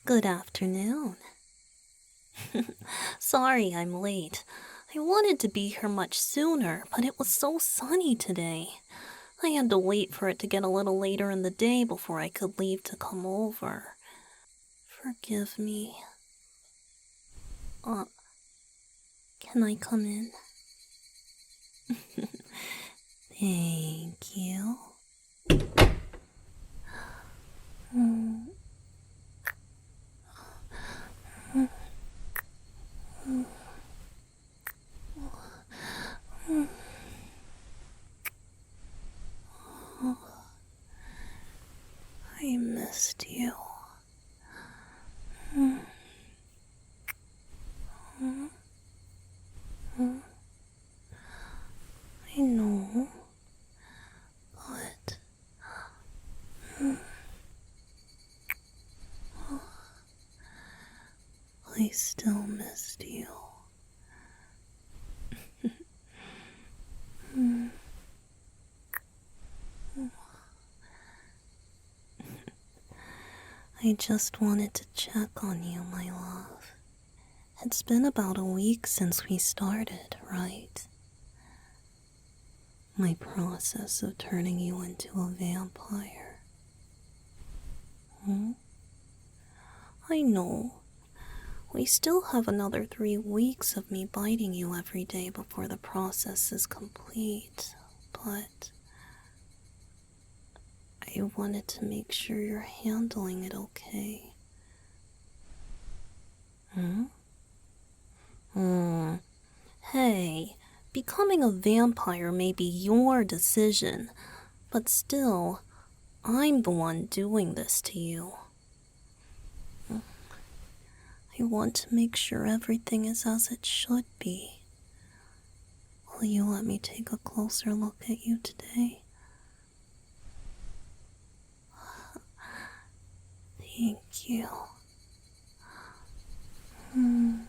Good afternoon. Sorry I'm late. I wanted to be here much sooner, but it was so sunny today. I had to wait for it to get a little later in the day before I could leave to come over. Forgive me. Can I come in? Thank you. I missed you. I know, but I still missed you. I just wanted to check on you, my love. It's been about a week since we started, right? My process of turning you into a vampire. I know. We still have another 3 weeks of me biting you every day before the process is complete, but I wanted to make sure you're handling it okay. Hey, becoming a vampire may be your decision, but still, I'm the one doing this to you. I want to make sure everything is as it should be. Will you let me take a closer look at you today? Thank you. Can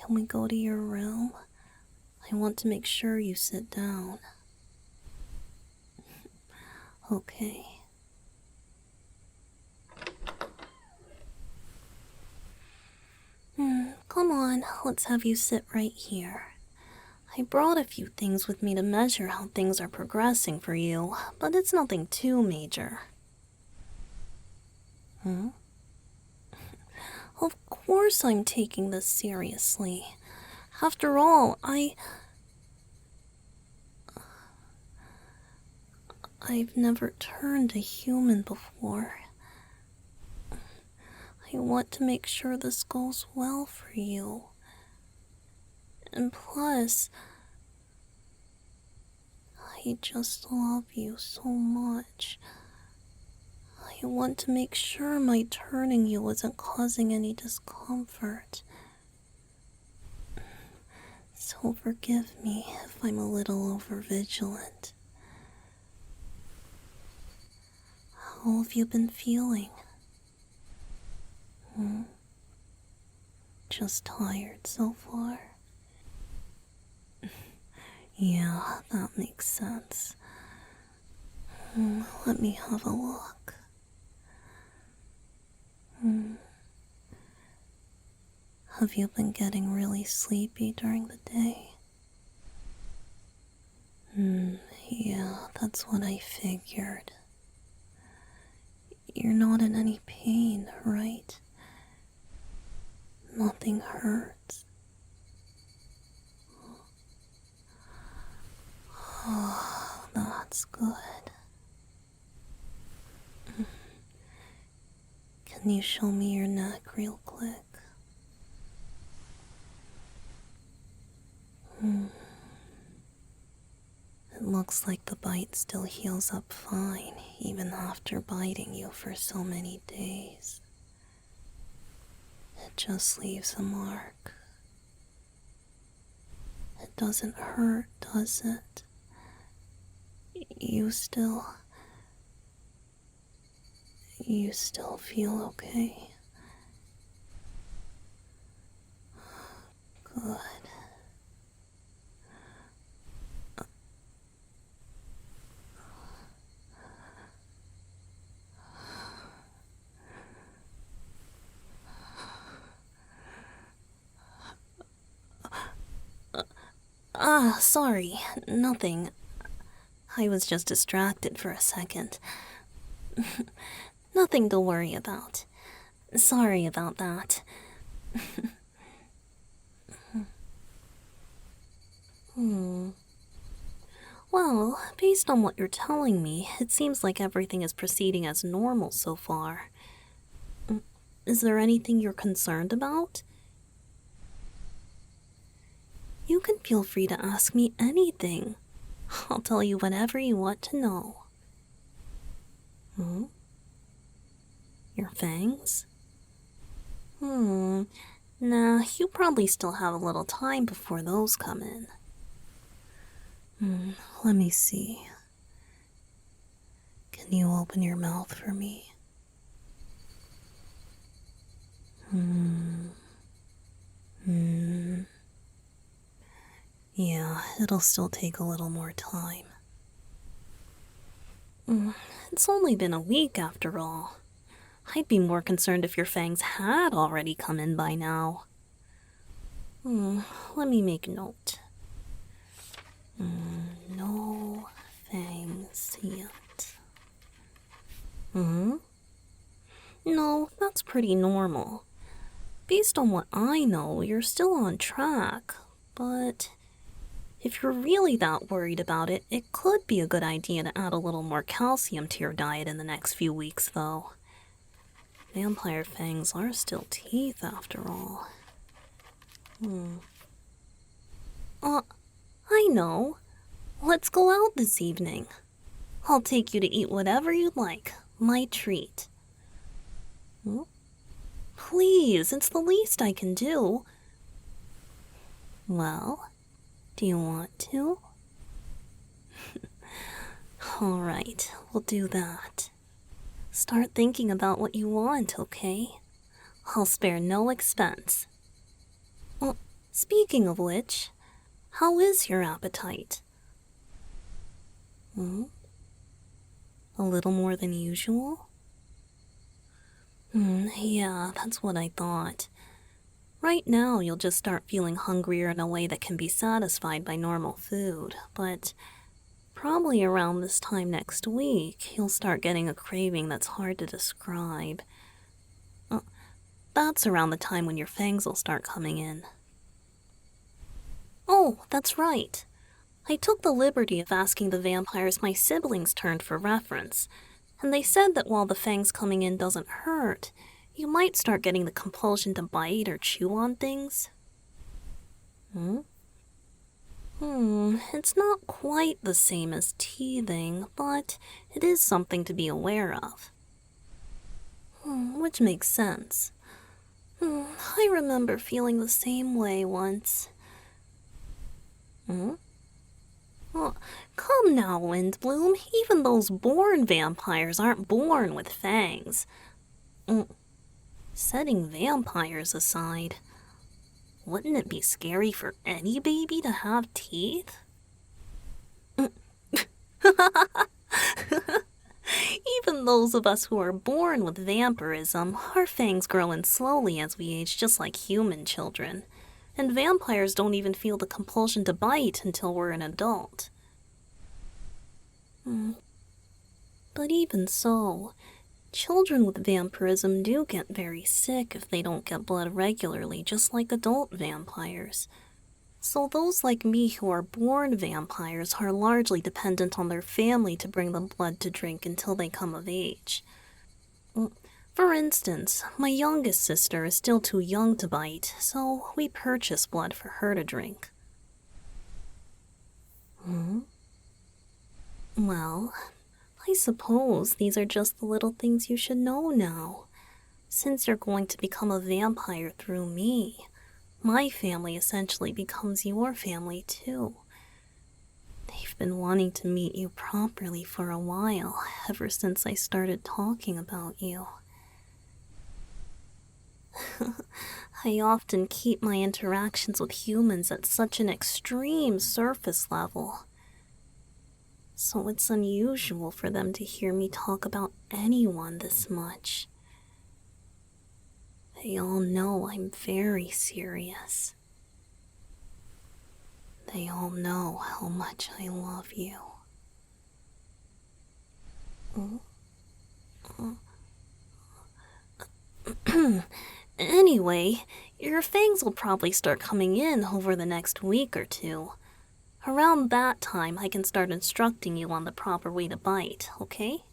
we go to your room? I want to make sure you sit down. Okay. Come on, let's have you sit right here. I brought a few things with me to measure how things are progressing for you, but it's nothing too major. Of course I'm taking this seriously. After all, I've never turned a human before. I want to make sure this goes well for you. And plus, I just love you so much. I want to make sure my turning you isn't causing any discomfort. So forgive me if I'm a little overvigilant. How have you been feeling? Just tired so far? Yeah, that makes sense. Let me have a look. Have you been getting really sleepy during the day? Yeah, that's what I figured. You're not in any pain, right? Nothing hurts. Oh, that's good. Can you show me your neck real quick? It looks like the bite still heals up fine, even after biting you for so many days. It just leaves a mark. It doesn't hurt, does it? You still feel okay? Good. Sorry, nothing. I was just distracted for a second. Nothing to worry about. Sorry about that. Well, based on what you're telling me, it seems like everything is proceeding as normal so far. Is there anything you're concerned about? You can feel free to ask me anything. I'll tell you whatever you want to know. Your fangs? Nah, you probably still have a little time before those come in. Let me see. Can you open your mouth for me? Yeah, it'll still take a little more time. It's only been a week after all. I'd be more concerned if your fangs had already come in by now. Let me make note. No fangs yet. No, that's pretty normal. Based on what I know, you're still on track, but if you're really that worried about it, it could be a good idea to add a little more calcium to your diet in the next few weeks, though. Vampire fangs are still teeth, after all. I know. Let's go out this evening. I'll take you to eat whatever you'd like. My treat. Please, it's the least I can do. Well, do you want to? All right, we'll do that. Start thinking about what you want, okay? I'll spare no expense. Well, speaking of which, how is your appetite? A little more than usual? Yeah, that's what I thought. Right now, you'll just start feeling hungrier in a way that can be satisfied by normal food, but probably around this time next week, you'll start getting a craving that's hard to describe. That's around the time when your fangs will start coming in. Oh, that's right. I took the liberty of asking the vampires my siblings turned for reference, and they said that while the fangs coming in doesn't hurt, you might start getting the compulsion to bite or chew on things. It's not quite the same as teething, but it is something to be aware of. Which makes sense. I remember feeling the same way once. Well, come now, Windbloom. Even those born vampires aren't born with fangs. Setting vampires aside, wouldn't it be scary for any baby to have teeth? Even those of us who are born with vampirism, our fangs grow in slowly as we age, just like human children. And vampires don't even feel the compulsion to bite until we're an adult. But even so, children with vampirism do get very sick if they don't get blood regularly, just like adult vampires. So those like me who are born vampires are largely dependent on their family to bring them blood to drink until they come of age. For instance, my youngest sister is still too young to bite, so we purchase blood for her to drink. Well, I suppose these are just the little things you should know now. Since you're going to become a vampire through me, my family essentially becomes your family too. They've been wanting to meet you properly for a while, ever since I started talking about you. I often keep my interactions with humans at such an extreme surface level. So it's unusual for them to hear me talk about anyone this much. They all know I'm very serious. They all know how much I love you. Anyway, your fangs will probably start coming in over the next week or two. Around that time, I can start instructing you on the proper way to bite, okay?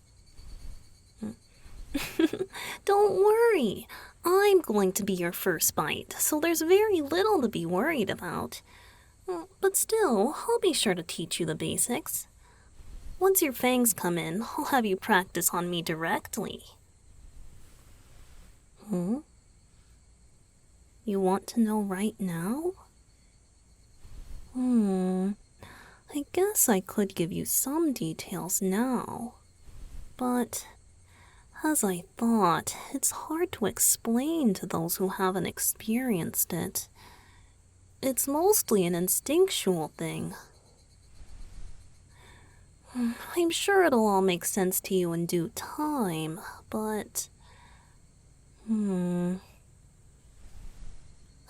Don't worry, I'm going to be your first bite, so there's very little to be worried about. But still, I'll be sure to teach you the basics. Once your fangs come in, I'll have you practice on me directly. You want to know right now? I guess I could give you some details now. But, as I thought, it's hard to explain to those who haven't experienced it. It's mostly an instinctual thing. I'm sure it'll all make sense to you in due time, but...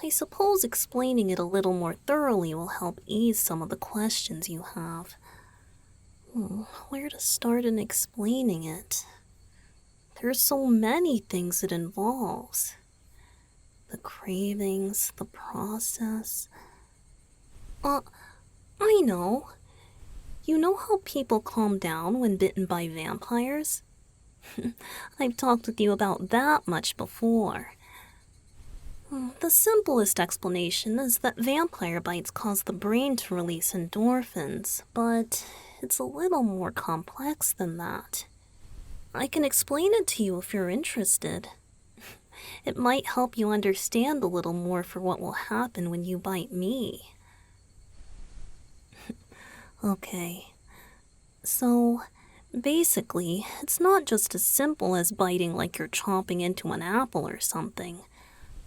I suppose explaining it a little more thoroughly will help ease some of the questions you have. Where to start in explaining it? There's so many things it involves. The cravings, the process. I know. You know how people calm down when bitten by vampires? I've talked with you about that much before. The simplest explanation is that vampire bites cause the brain to release endorphins, but it's a little more complex than that. I can explain it to you if you're interested. It might help you understand a little more for what will happen when you bite me. Okay, so basically, it's not just as simple as biting like you're chomping into an apple or something.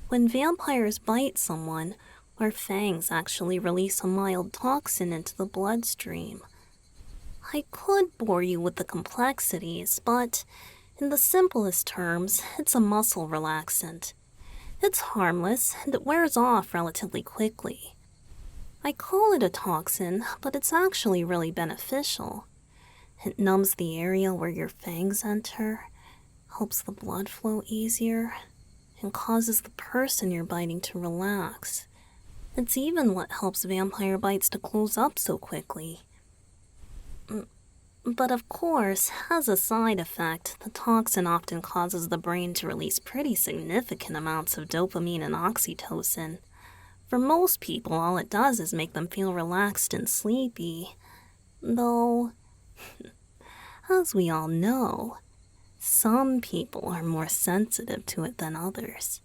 When vampires bite someone, our fangs actually release a mild toxin into the bloodstream. I could bore you with the complexities, but in the simplest terms, it's a muscle relaxant. It's harmless, and it wears off relatively quickly. I call it a toxin, but it's actually really beneficial. It numbs the area where your fangs enter, helps the blood flow easier, and causes the person you're biting to relax. It's even what helps vampire bites to close up so quickly. But of course, as a side effect, the toxin often causes the brain to release pretty significant amounts of dopamine and oxytocin. For most people, all it does is make them feel relaxed and sleepy. Though, as we all know, some people are more sensitive to it than others.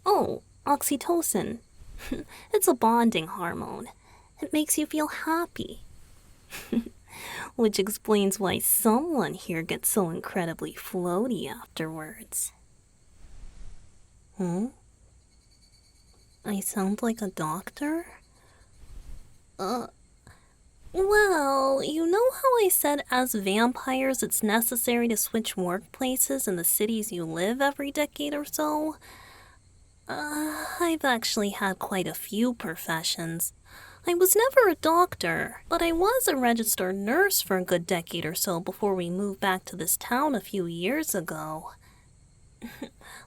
Oh, oxytocin. It's a bonding hormone. It makes you feel happy. Which explains why someone here gets so incredibly floaty afterwards. I sound like a doctor? Well, you know how I said as vampires it's necessary to switch workplaces in the cities you live every decade or so? I've actually had quite a few professions. I was never a doctor, but I was a registered nurse for a good decade or so before we moved back to this town a few years ago.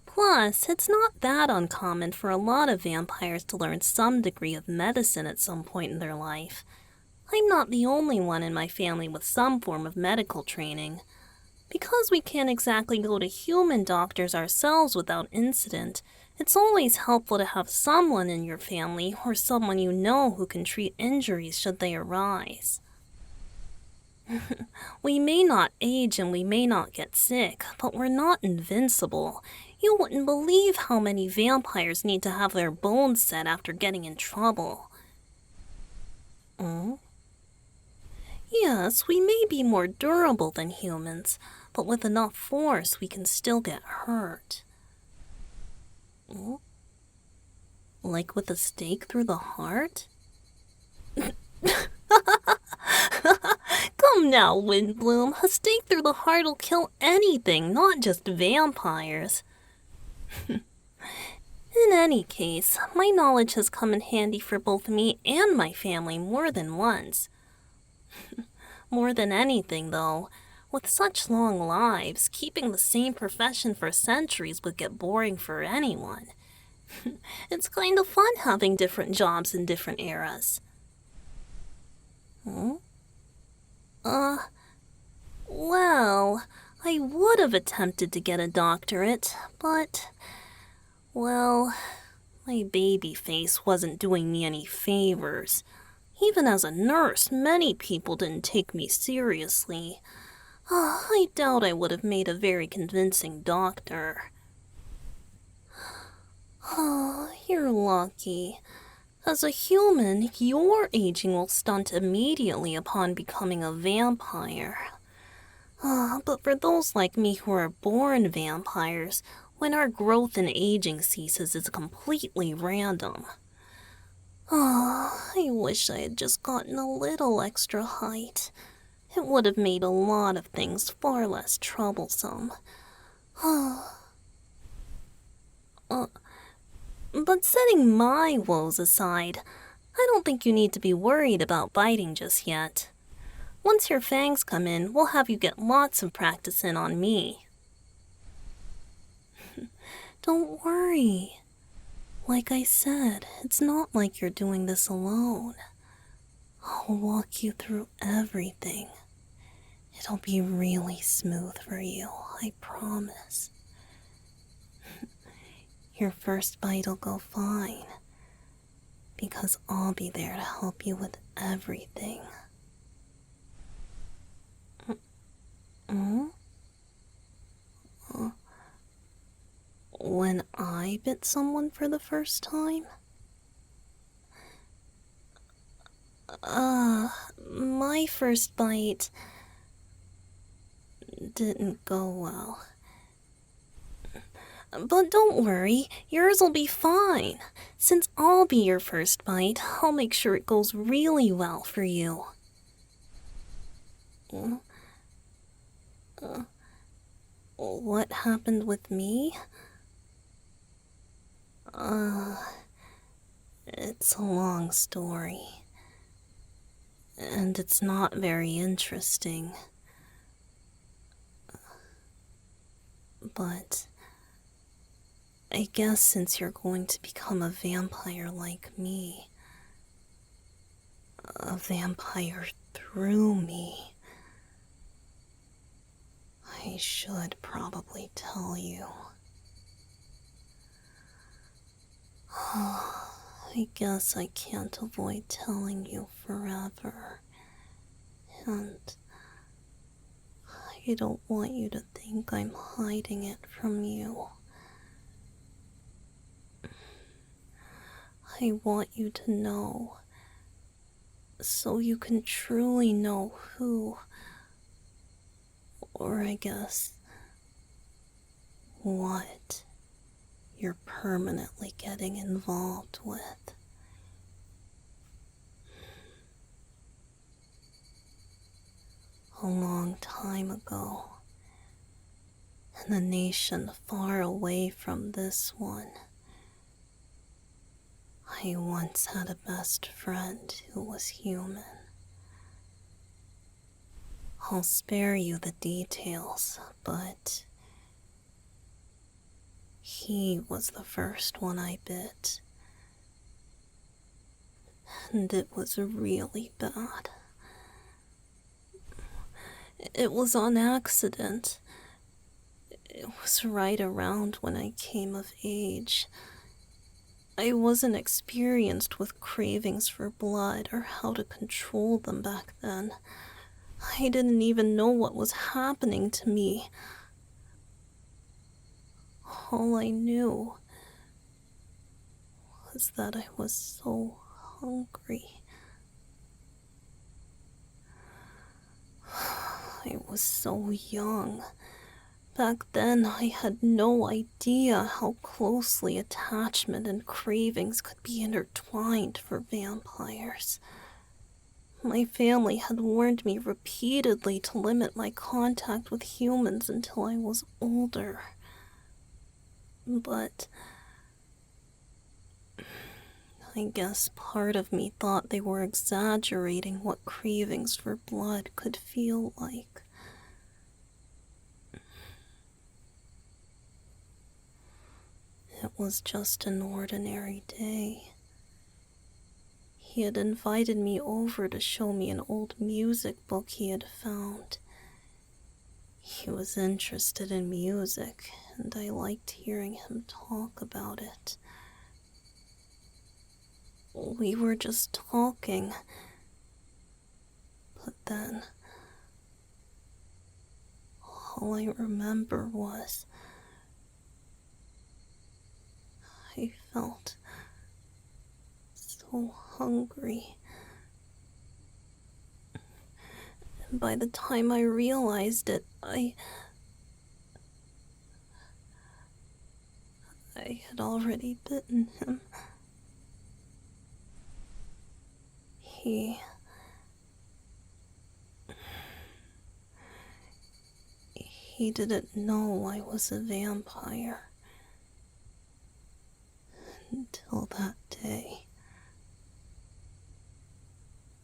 Plus, it's not that uncommon for a lot of vampires to learn some degree of medicine at some point in their life. I'm not the only one in my family with some form of medical training. Because we can't exactly go to human doctors ourselves without incident, it's always helpful to have someone in your family or someone you know who can treat injuries should they arise. We may not age and we may not get sick, but we're not invincible. You wouldn't believe how many vampires need to have their bones set after getting in trouble. Yes, we may be more durable than humans, but with enough force we can still get hurt. Like with a stake through the heart? Come now, Windbloom. A stake through the heart will kill anything, not just vampires. In any case, my knowledge has come in handy for both me and my family more than once. More than anything, though, with such long lives, keeping the same profession for centuries would get boring for anyone. It's kind of fun having different jobs in different eras. Hmm? Well, I would have attempted to get a doctorate, but, well, my baby face wasn't doing me any favors. Even as a nurse, many people didn't take me seriously. I doubt I would have made a very convincing doctor. You're lucky. As a human, your aging will stunt immediately upon becoming a vampire. But for those like me who are born vampires, when our growth and aging ceases is completely random. I wish I had just gotten a little extra height. It would have made a lot of things far less troublesome. But setting my woes aside, I don't think you need to be worried about biting just yet. Once your fangs come in, we'll have you get lots of practice in on me. Don't worry. Like I said, it's not like you're doing this alone. I'll walk you through everything. It'll be really smooth for you, I promise. Your first bite'll go fine, because I'll be there to help you with everything. When I bit someone for the first time? My first bite didn't go well. But don't worry, yours will be fine. Since I'll be your first bite, I'll make sure it goes really well for you. What happened with me? It's a long story. And it's not very interesting. But I guess since you're going to become a vampire like me, a vampire through me, I should probably tell you. I guess I can't avoid telling you forever. And I don't want you to think I'm hiding it from you. I want you to know, so you can truly know who, or I guess, what you're permanently getting involved with. A long time ago, in a nation far away from this one, I once had a best friend who was human. I'll spare you the details, but he was the first one I bit. And it was really bad. It was on accident. It was right around when I came of age. I wasn't experienced with cravings for blood or how to control them back then. I didn't even know what was happening to me. All I knew was that I was so hungry. I was so young. Back then, I had no idea how closely attachment and cravings could be intertwined for vampires. My family had warned me repeatedly to limit my contact with humans until I was older. But I guess part of me thought they were exaggerating what cravings for blood could feel like. It was just an ordinary day. He had invited me over to show me an old music book he had found. He was interested in music, and I liked hearing him talk about it. We were just talking, but then all I remember was I felt so hungry. And by the time I realized it, I had already bitten him. He didn't know I was a vampire until that day.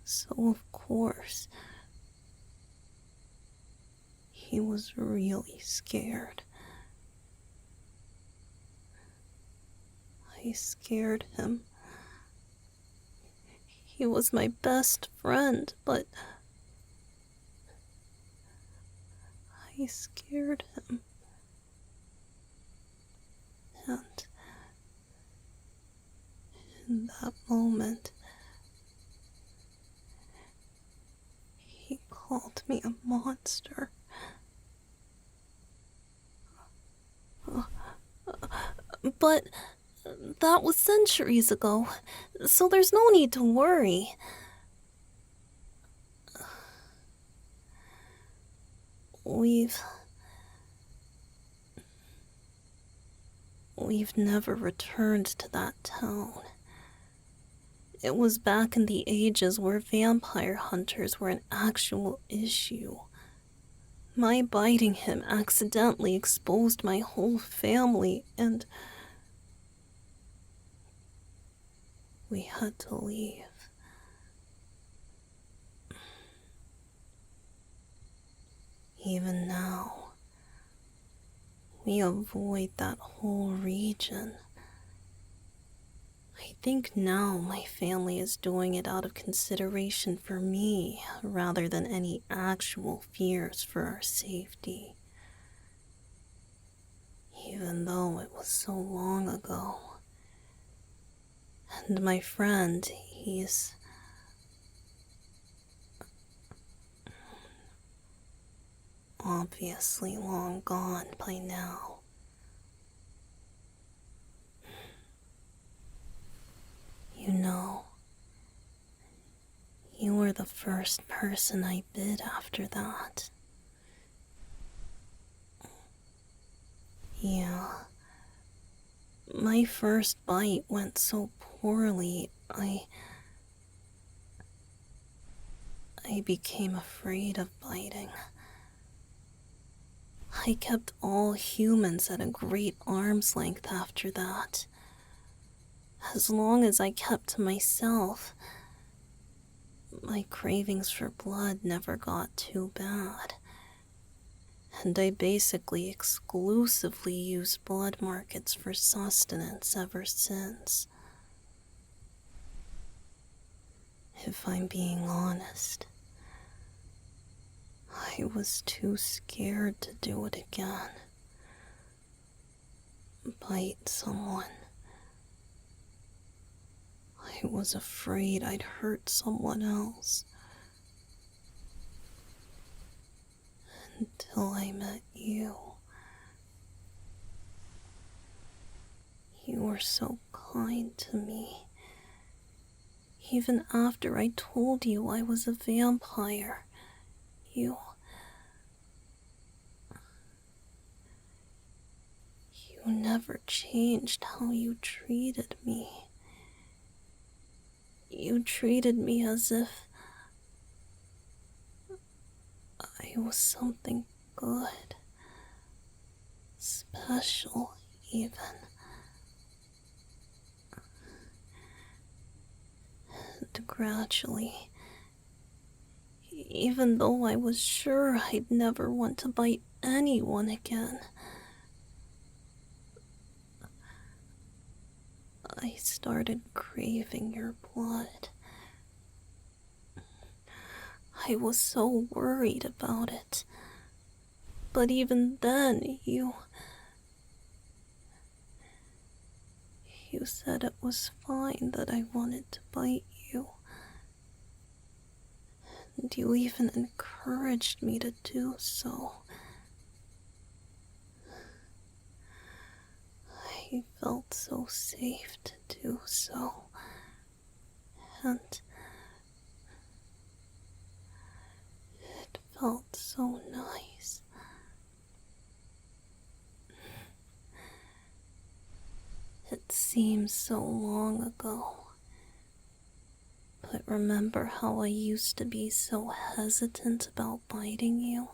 So of course, he was really scared. I scared him. He was my best friend, but I scared him. And in that moment, he called me a monster. But that was centuries ago, so there's no need to worry. We've never returned to that town. It was back in the ages where vampire hunters were an actual issue. My biting him accidentally exposed my whole family, and we had to leave. Even now, we avoid that whole region. I think now my family is doing it out of consideration for me, rather than any actual fears for our safety. Even though it was so long ago. And my friend, he's obviously long gone by now. You know, you were the first person I bit after that. Yeah. My first bite went so poorly, I became afraid of biting. I kept all humans at a great arm's length after that. As long as I kept to myself, my cravings for blood never got too bad. And I basically exclusively used blood markets for sustenance ever since. If I'm being honest, I was too scared to do it again. Bite someone. I was afraid I'd hurt someone else. Until I met you. You were so kind to me. Even after I told you I was a vampire, you never changed how you treated me. You treated me as if I was something good, special even. And gradually, even though I was sure I'd never want to bite anyone again, I started craving your blood. I was so worried about it. But even then, you said it was fine that I wanted to bite you. And you even encouraged me to do so. I felt so safe to do so. And it felt so nice. It seems so long ago. But remember how I used to be so hesitant about biting you?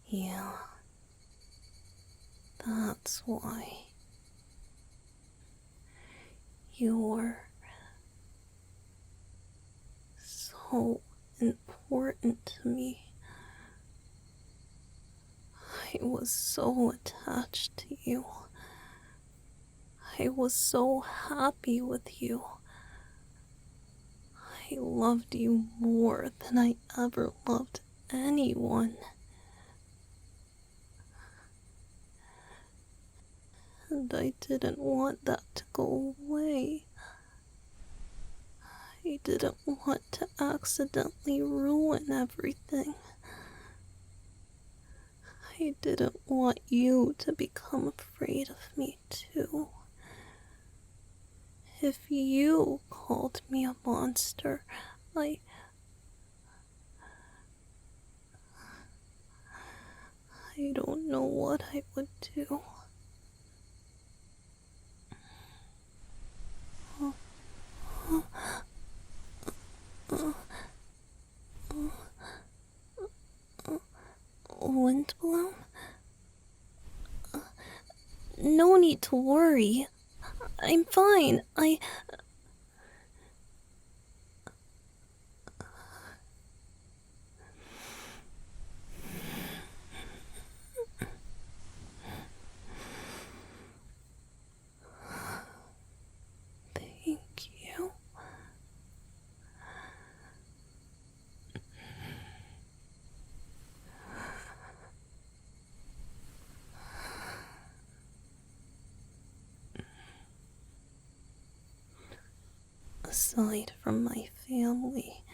Yeah. That's why. You were so important to me. I was so attached to you. I was so happy with you. I loved you more than I ever loved anyone. And I didn't want that to go away. I didn't want to accidentally ruin everything. I didn't want you to become afraid of me too. If you called me a monster, I don't know what I would do. Windbloom? No need to worry. I'm fine. Thank you. Aside from my family,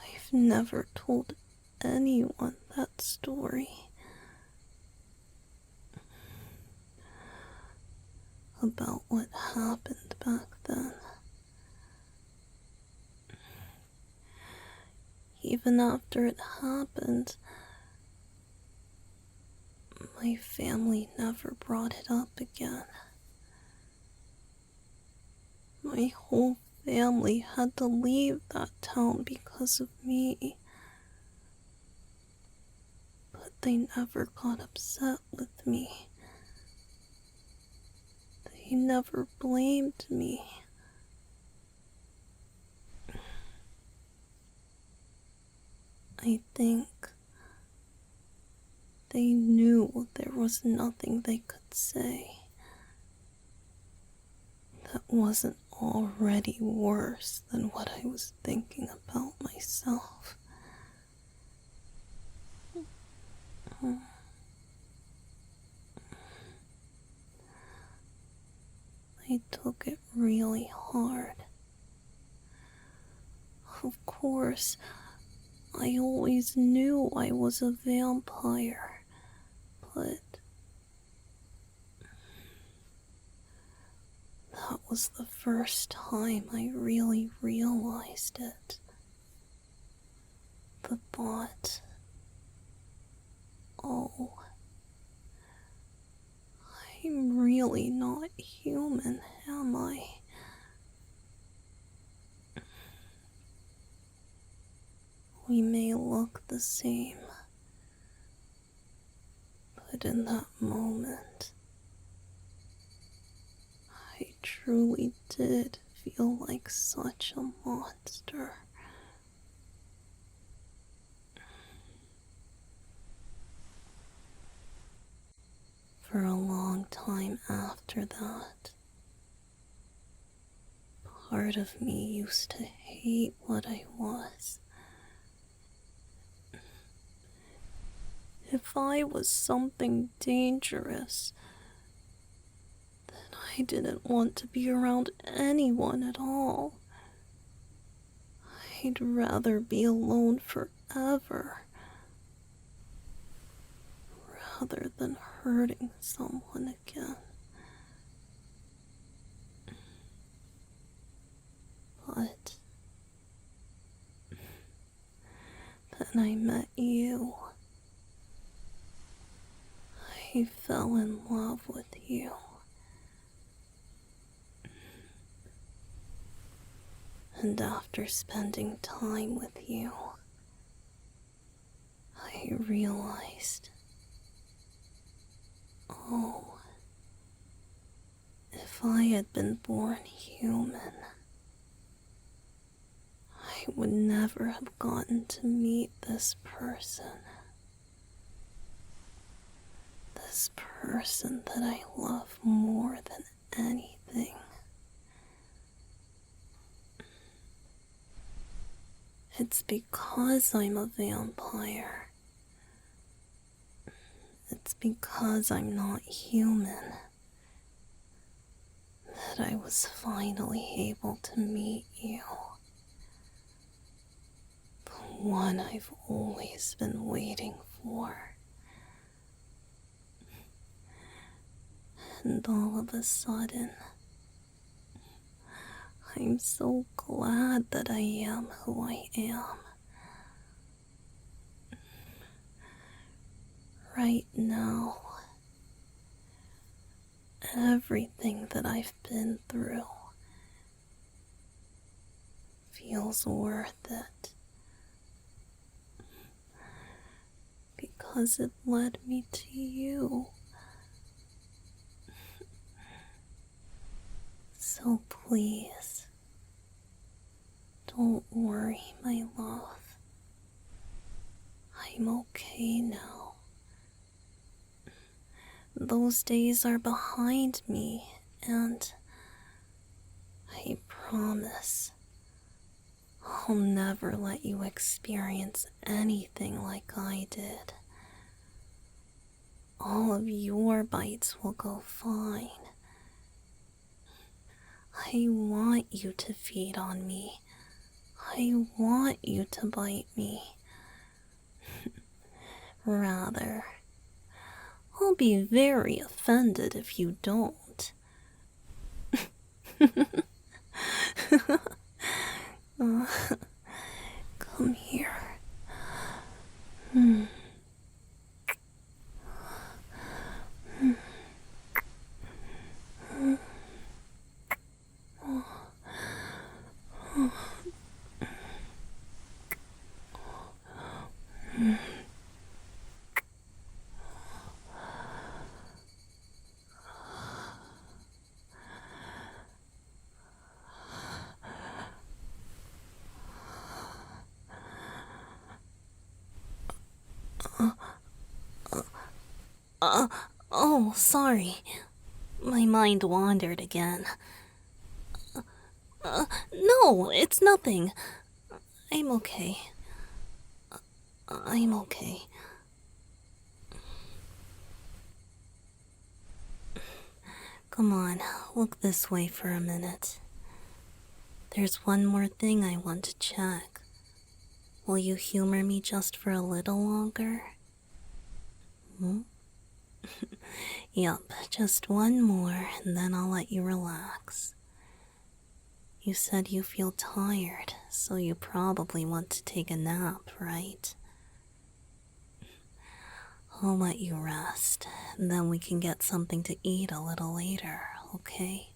I've never told anyone that story. About what happened back then. Even after it happened, my family never brought it up again. My whole family had to leave that town because of me. But they never got upset with me. They never blamed me. I think they knew there was nothing they could say that wasn't already worse than what I was thinking about myself. I took it really hard. Of course, I always knew I was a vampire, but that was the first time I really realized it. The thought, oh, I'm really not human, am I? We may look the same, but in that moment, truly did feel like such a monster. For a long time after that, part of me used to hate what I was. If I was something dangerous, then I didn't want to be around anyone at all. I'd rather be alone forever, rather than hurting someone again. But then I met you. I fell in love with you. And after spending time with you, I realized, oh, if I had been born human, I would never have gotten to meet this person. This person that I love more than anything. It's because I'm a vampire. It's because I'm not human that I was finally able to meet you. The one I've always been waiting for. And all of a sudden, I'm so glad that I am who I am. Right now, everything that I've been through feels worth it. Because it led me to you. So please, don't worry, my love. I'm okay now. Those days are behind me, and I promise I'll never let you experience anything like I did. All of your bites will go fine. I want you to feed on me. I want you to bite me. Rather, I'll be very offended if you don't. Come here. Oh, sorry. My mind wandered again. No, it's nothing. I'm okay. I'm okay. Come on, look this way for a minute. There's one more thing I want to check. Will you humor me just for a little longer? Yup, just one more, and then I'll let you relax. You said you feel tired, so you probably want to take a nap, right? I'll let you rest, and then we can get something to eat a little later, okay?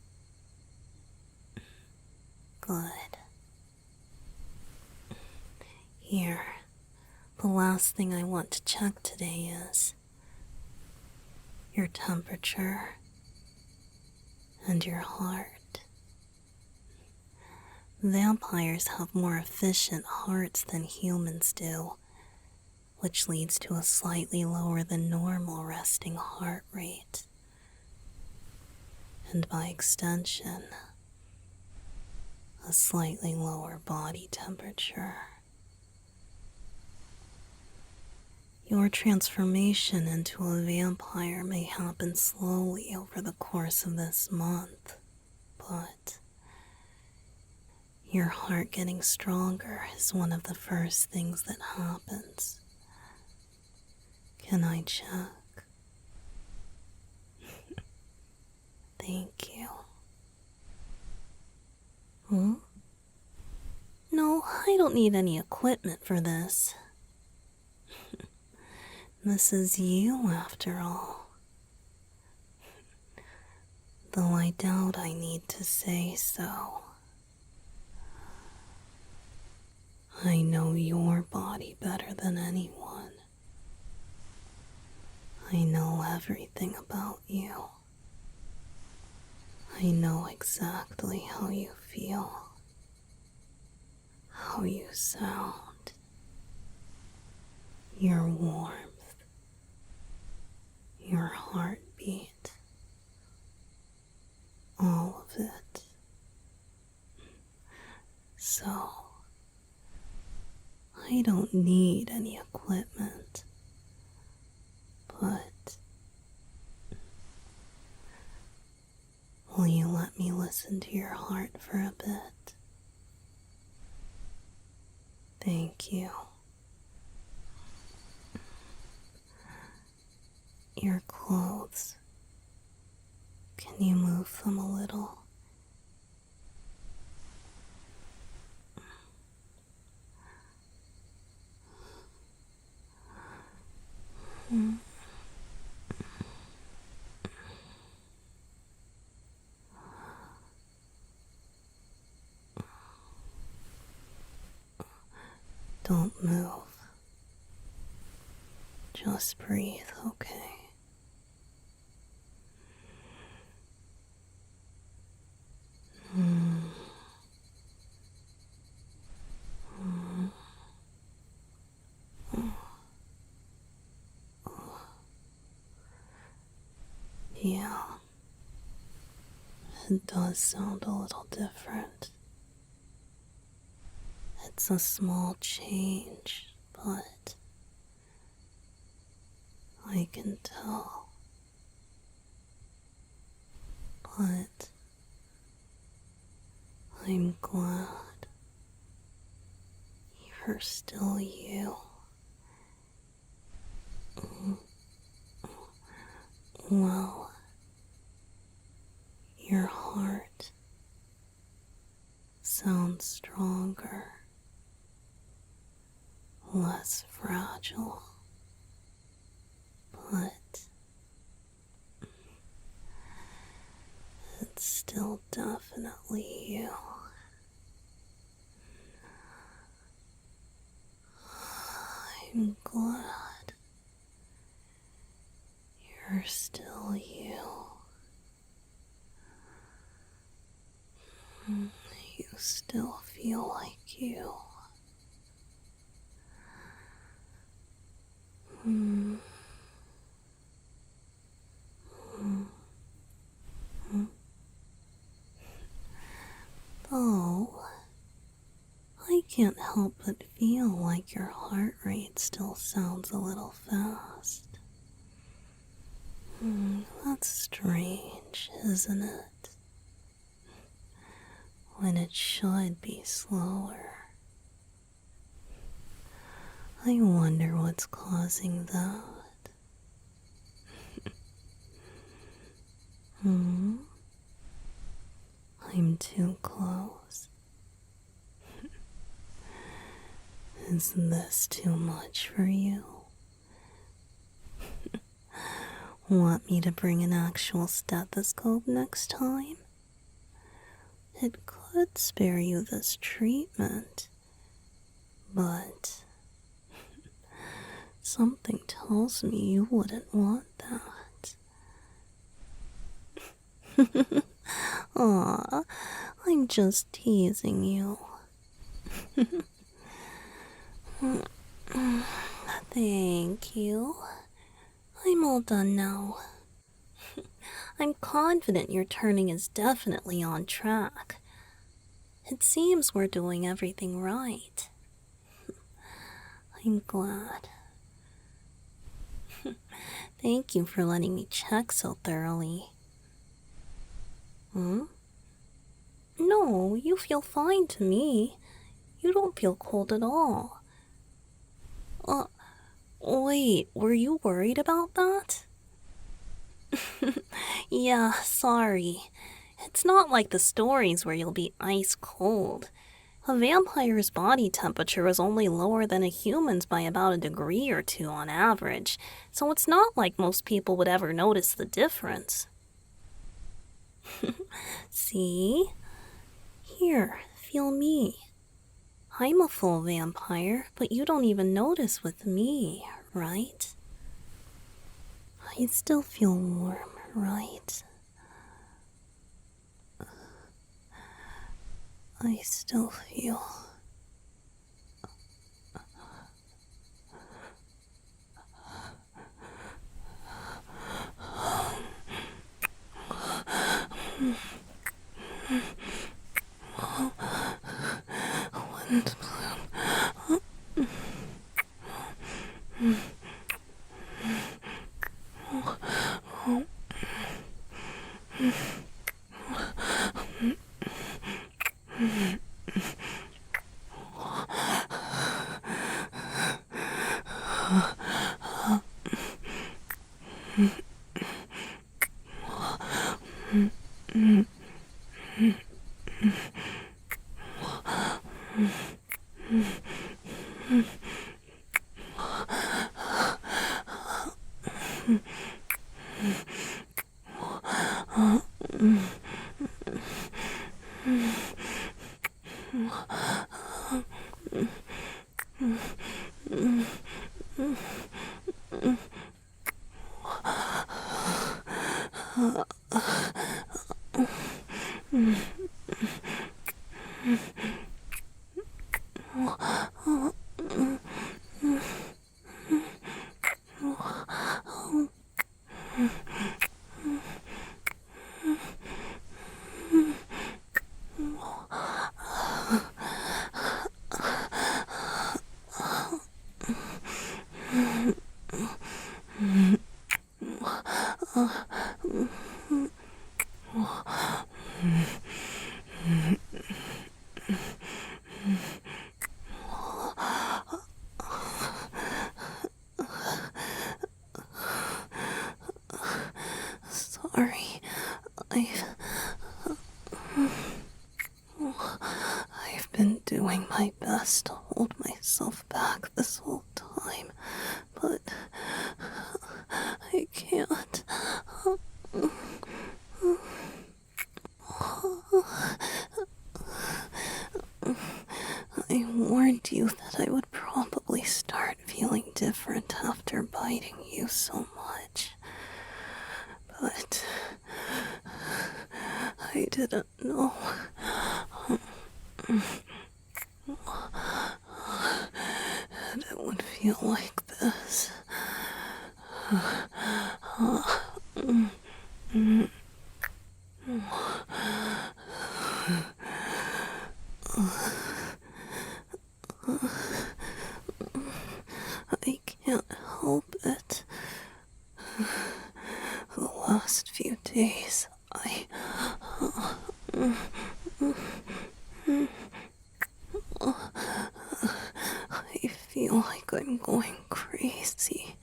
Good. Here, the last thing I want to check today is your temperature and your heart. Vampires have more efficient hearts than humans do, which leads to a slightly lower than normal resting heart rate. And by extension, a slightly lower body temperature. Your transformation into a vampire may happen slowly over the course of this month, but your heart getting stronger is one of the first things that happens. Can I check? Thank you. No, I don't need any equipment for this. This is you, after all. Though I doubt I need to say so. I know your body better than anyone. I know everything about you. I know exactly how you feel, how you sound, your warmth, your heartbeat, all of it. So, I don't need any equipment, but will you let me listen to your heart for a bit? Thank you. Your clothes. Can you move them a little? Don't move. Just breathe, okay? Yeah, it does sound a little different. It's a small change, but I can tell. But I'm glad you're still you. Well, your heart sounds stronger, less fragile, but it's still definitely you. I'm glad you're still you. You still feel like you. Though, I can't help but feel like your heart rate still sounds a little fast. That's strange, isn't it? When it should be slower. I wonder what's causing that. I'm too close. Is this too much for you? Want me to bring an actual stethoscope next time? It could spare you this treatment, but something tells me you wouldn't want that. Aw, I'm just teasing you. Thank you. I'm all done now. I'm confident your turning is definitely on track. It seems we're doing everything right. I'm glad. Thank you for letting me check so thoroughly. Hmm? No, you feel fine to me. You don't feel cold at all. Wait, were you worried about that? Yeah, sorry. It's not like the stories where you'll be ice cold. A vampire's body temperature is only lower than a human's by about a degree or two on average, so it's not like most people would ever notice the difference. See? Here, feel me. I'm a full vampire, but you don't even notice with me, right? I still feel warm, right? I still feel... wind bloom. Sorry, I've been doing my best to hold myself back this whole time, but I can't. I warned you that I would probably start feeling different after biting you so much. But I didn't know that it would feel like this. I can't help it. The last few days, I feel like I'm going crazy.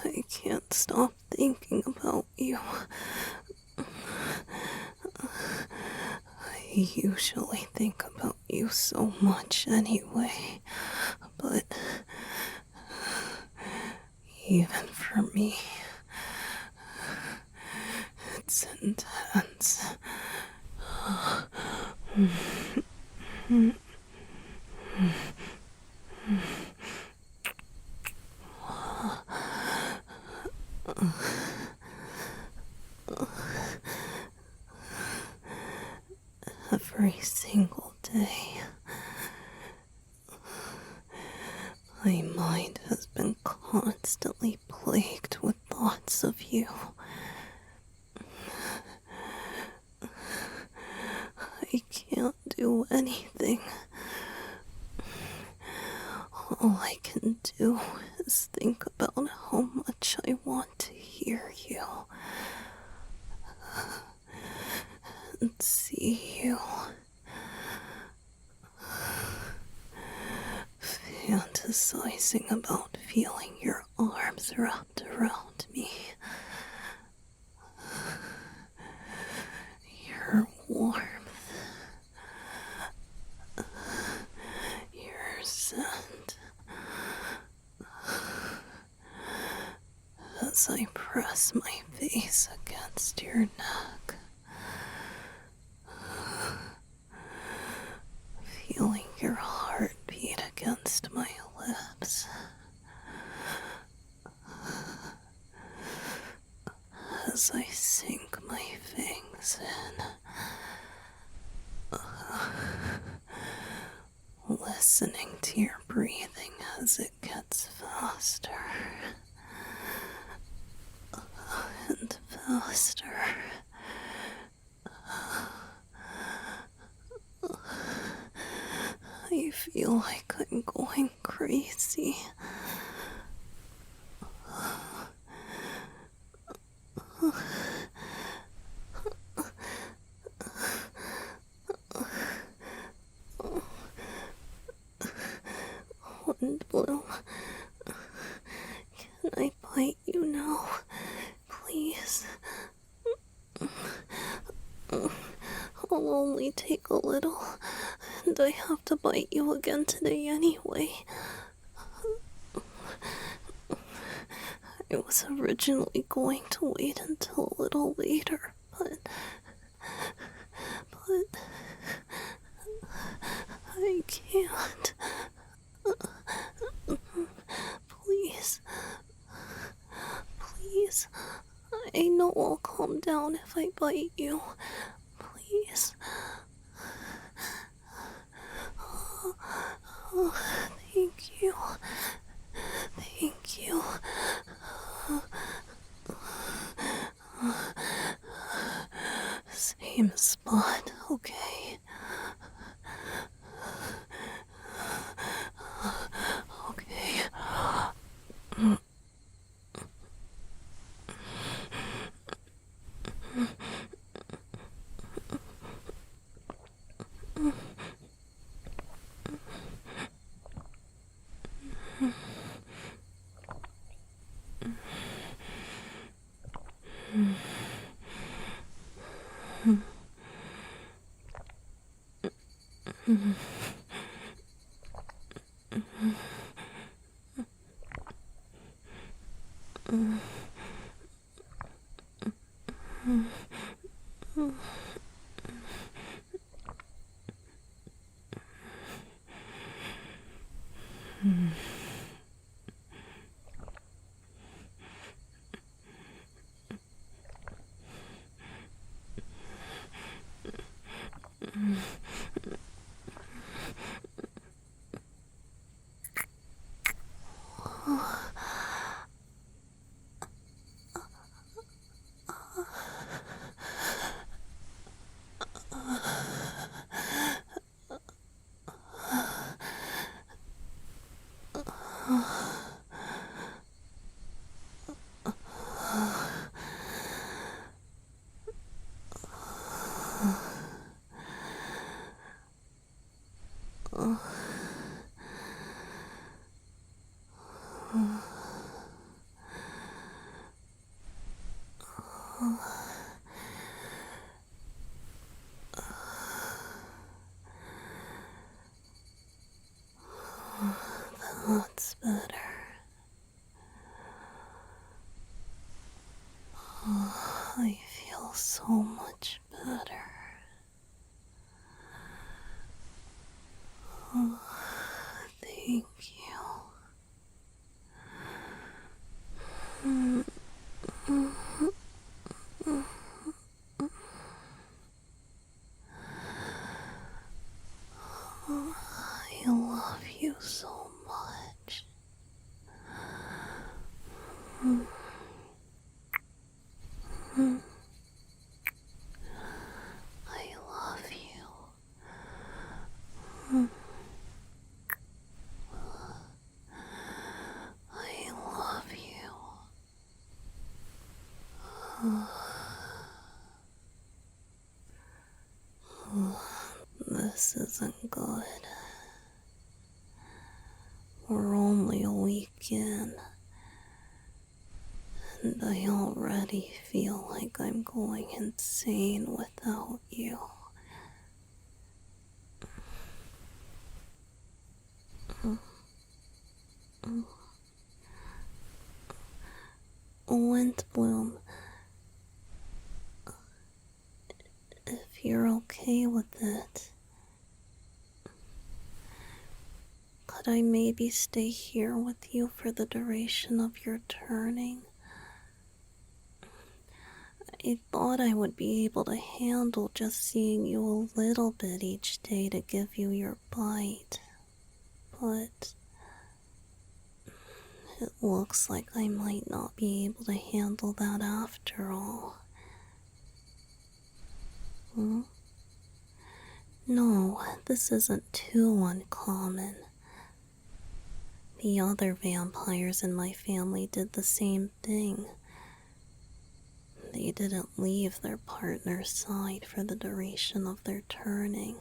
I can't stop thinking about you. I usually think about you so much anyway, but even for me, it's intense. Every single day, my mind has been constantly plagued with thoughts of you. I can't do anything. All I can do is think about how much I want to hear you and see you. Fantasizing about feeling your arms wrapped around me. Your warmth. Your scent. As I press my face against your neck. Feeling your heartbeat against my lips. As I sink my fangs in. Listening to your breathing as it gets faster. And faster. I feel like I'm going crazy. Windbloom, can I bite you now? Please. I'll only take a little, and I have to bite you again today anyway. I was originally going to wait until a little later, but I can't. Please. I know I'll calm down if I bite you. Please. Oh, thank you. Thank you. Same spot, okay? Okay. That's better. Oh, I feel so much better. Oh, thank you. This isn't good. We're only a week in, and I already feel like I'm going insane without you. Windbloom, if you're okay with it, could I maybe stay here with you for the duration of your turning? I thought I would be able to handle just seeing you a little bit each day to give you your bite, but it looks like I might not be able to handle that after all. No, this isn't too uncommon. The other vampires in my family did the same thing. They didn't leave their partner's side for the duration of their turning.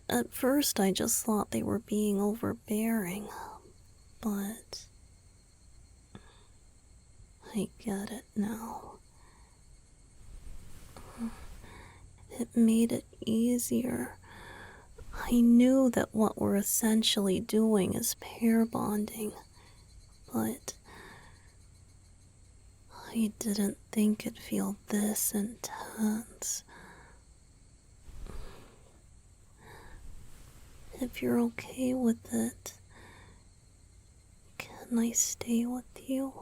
At first, I just thought they were being overbearing, but I get it now. It made it easier. I knew that what we're essentially doing is pair bonding, but I didn't think it'd feel this intense. If you're okay with it, can I stay with you?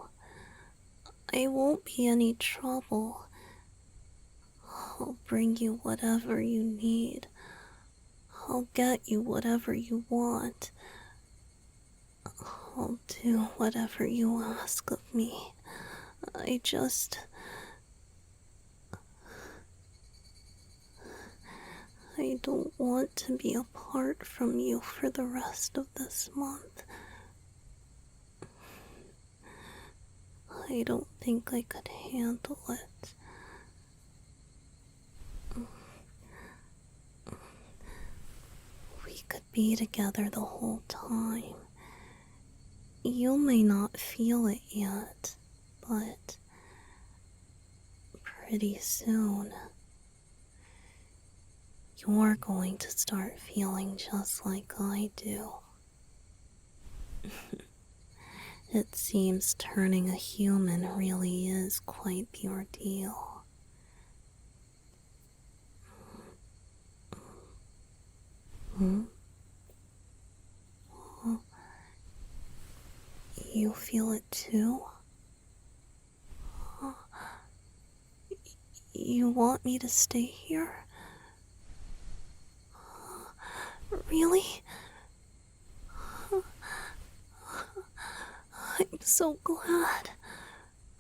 I won't be any trouble. I'll bring you whatever you need. I'll get you whatever you want. I'll do whatever you ask of me. I don't want to be apart from you for the rest of this month. I don't think I could handle it. We could be together the whole time. You may not feel it yet, but pretty soon, you're going to start feeling just like I do. It seems turning a human really is quite the ordeal. You feel it too? You want me to stay here? Really? I'm so glad.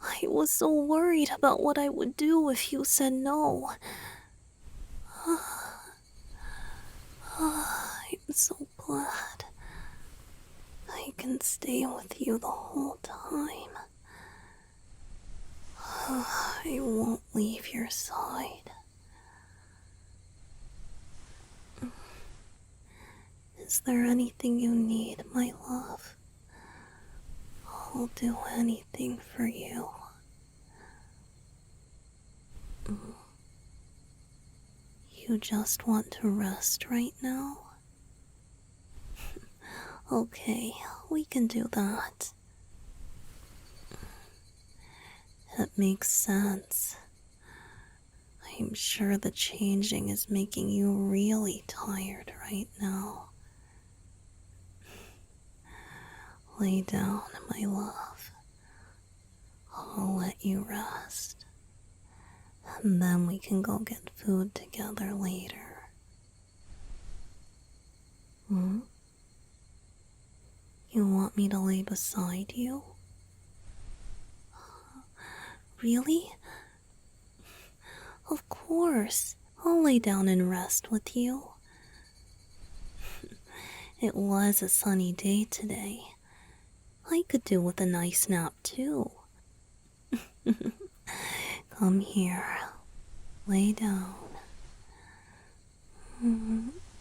I was so worried about what I would do if you said no. I'm so glad. I can stay with you the whole time. I won't leave your side. Is there anything you need, my love? I'll do anything for you. You just want to rest right now? Okay, we can do that. It makes sense. I'm sure the changing is making you really tired right now. Lay down, my love. I'll let you rest. And then we can go get food together later. You want me to lay beside you? Really? Of course. I'll lay down and rest with you. It was a sunny day today. I could do with a nice nap too. Come here. Lay down. Nothing.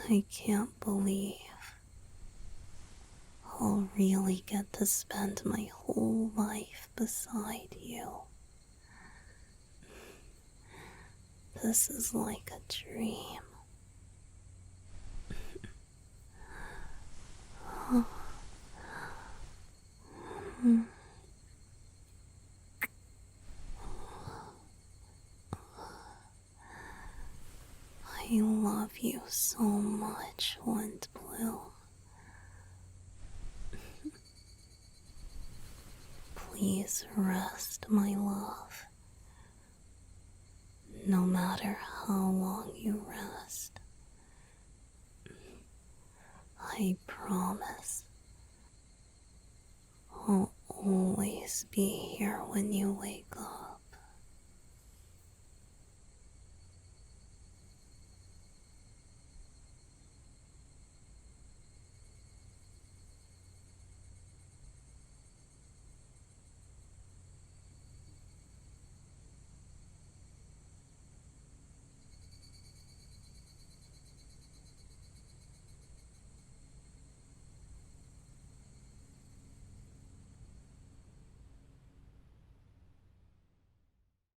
I can't believe I'll really get to spend my whole life beside you. This is like a dream. I love you so much, Wind Bloom. Please rest, my love. No matter how long you rest, I promise I'll always be here when you wake up.